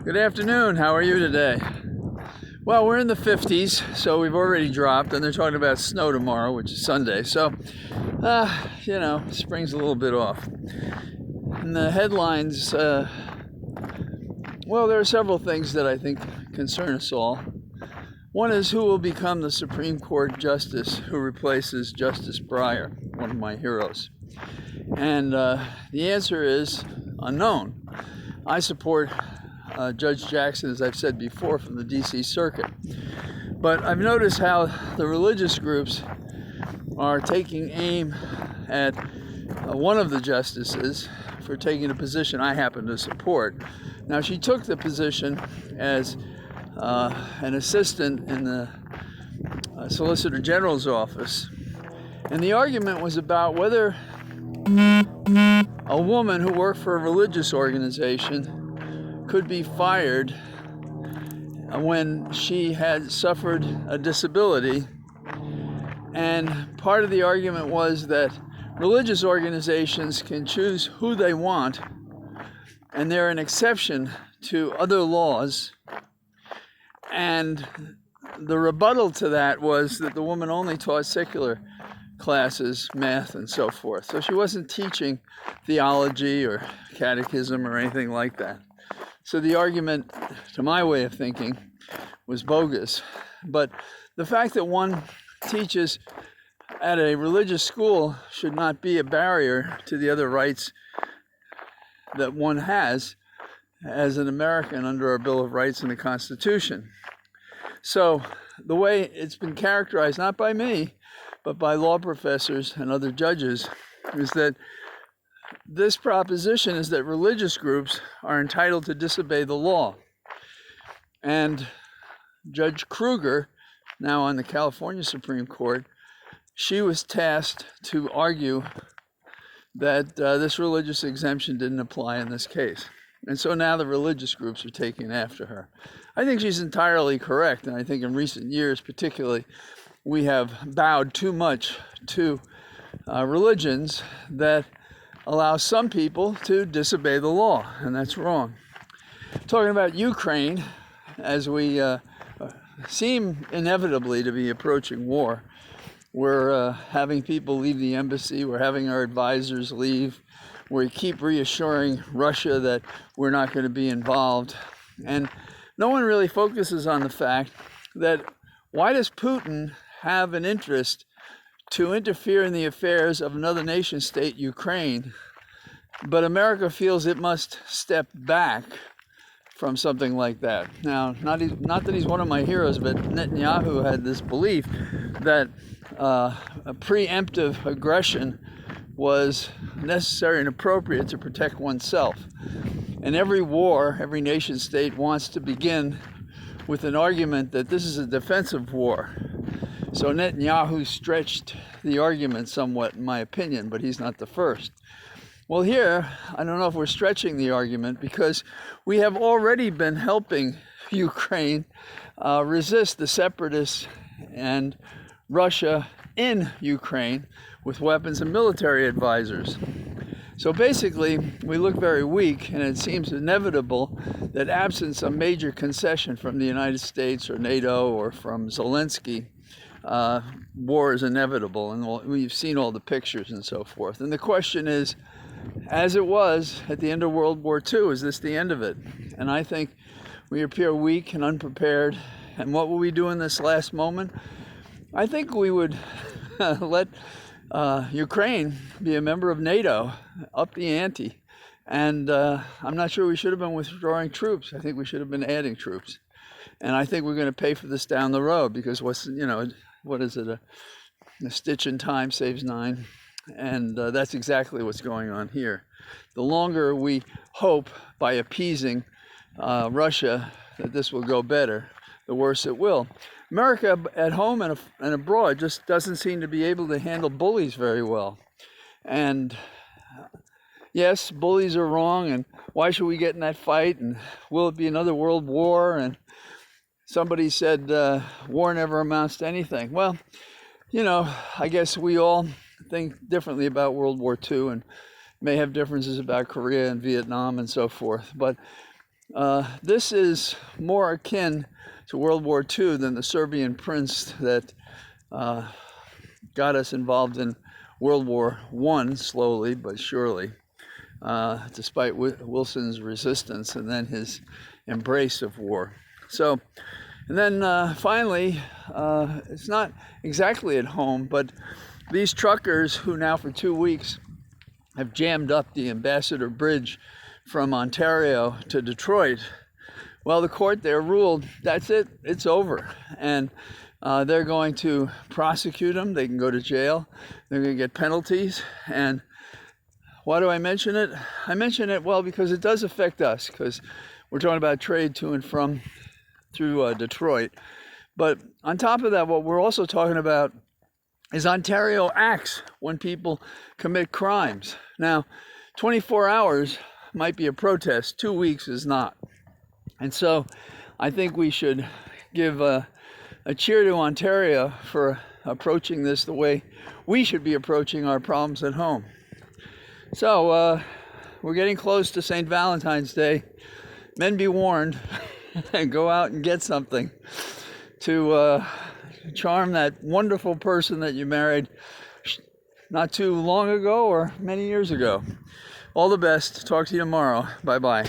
Good afternoon. How are you today? Well, we're in the 50s, so we've already dropped, and they're talking about snow tomorrow, which is Sunday. So, spring's a little bit off. And the headlines, there are several things that I think concern us all. One is who will become the Supreme Court justice who replaces Justice Breyer, one of my heroes. And the answer is unknown. I support Judge Jackson, as I've said before, from the D.C. Circuit. But I've noticed how the religious groups are taking aim at one of the justices for taking a position I happen to support. Now, she took the position as an assistant in the Solicitor General's office. And the argument was about whether a woman who worked for a religious organization could be fired when she had suffered a disability. And part of the argument was that religious organizations can choose who they want, and they're an exception to other laws. And the rebuttal to that was that the woman only taught secular classes, math, and so forth. So she wasn't teaching theology or catechism or anything like that. So the argument, to my way of thinking, was bogus. But the fact that one teaches at a religious school should not be a barrier to the other rights that one has as an American under our Bill of Rights and the Constitution. So the way it's been characterized, not by me, but by law professors and other judges, is that this proposition is that religious groups are entitled to disobey the law. And Judge Kruger, now on the California Supreme Court, she was tasked to argue that this religious exemption didn't apply in this case. And so now the religious groups are taking after her. I think she's entirely correct, and I think in recent years particularly, we have bowed too much to religions that allow some people to disobey the law, and that's wrong. Talking about Ukraine, as we seem inevitably to be approaching war, we're having people leave the embassy, we're having our advisors leave, we keep reassuring Russia that we're not going to be involved, and no one really focuses on the fact that why does Putin have an interest to interfere in the affairs of another nation state, Ukraine, but America feels it must step back from something like that. Now, not that he's one of my heroes, but Netanyahu had this belief that a preemptive aggression was necessary and appropriate to protect oneself. And every war, every nation state wants to begin with an argument that this is a defensive war. So Netanyahu stretched the argument somewhat, in my opinion, but he's not the first. Well, here, I don't know if we're stretching the argument because we have already been helping Ukraine resist the separatists and Russia in Ukraine with weapons and military advisors. So basically, we look very weak, and it seems inevitable that absent some major concession from the United States or NATO or from Zelensky, war is inevitable, and we've seen all the pictures and so forth. And the question is, as it was at the end of World War II, is this the end of it? And I think we appear weak and unprepared. And what will we do in this last moment? I think we would let Ukraine be a member of NATO, up the ante. And I'm not sure we should have been withdrawing troops. I think we should have been adding troops. And I think we're going to pay for this down the road because what is it? A stitch in time saves nine. And that's exactly what's going on here. The longer we hope by appeasing Russia that this will go better, the worse it will. America at home and abroad just doesn't seem to be able to handle bullies very well. And yes, bullies are wrong, and why should we get in that fight? And will it be another world war? And somebody said war never amounts to anything. Well, I guess we all think differently about World War II and may have differences about Korea and Vietnam and so forth. But This is more akin to World War II than the Serbian prince that got us involved in World War I slowly but surely, despite Wilson's resistance and then his embrace of war. So, and then finally, it's not exactly at home, but these truckers who now for 2 weeks have jammed up the Ambassador Bridge from Ontario to Detroit, well, the court there ruled that's it, it's over. And they're going to prosecute them. They can go to jail. They're going to get penalties. And why do I mention it? I mention it, well, because it does affect us, because we're talking about trade to and from through Detroit. But on top of that, what we're also talking about is Ontario acts when people commit crimes. Now, 24 hours might be a protest, 2 weeks is not. And so I think we should give a cheer to Ontario for approaching this the way we should be approaching our problems at home. So we're getting close to St. Valentine's Day. Men be warned, and go out and get something to charm that wonderful person that you married not too long ago or many years ago. All the best. Talk to you tomorrow. Bye-bye.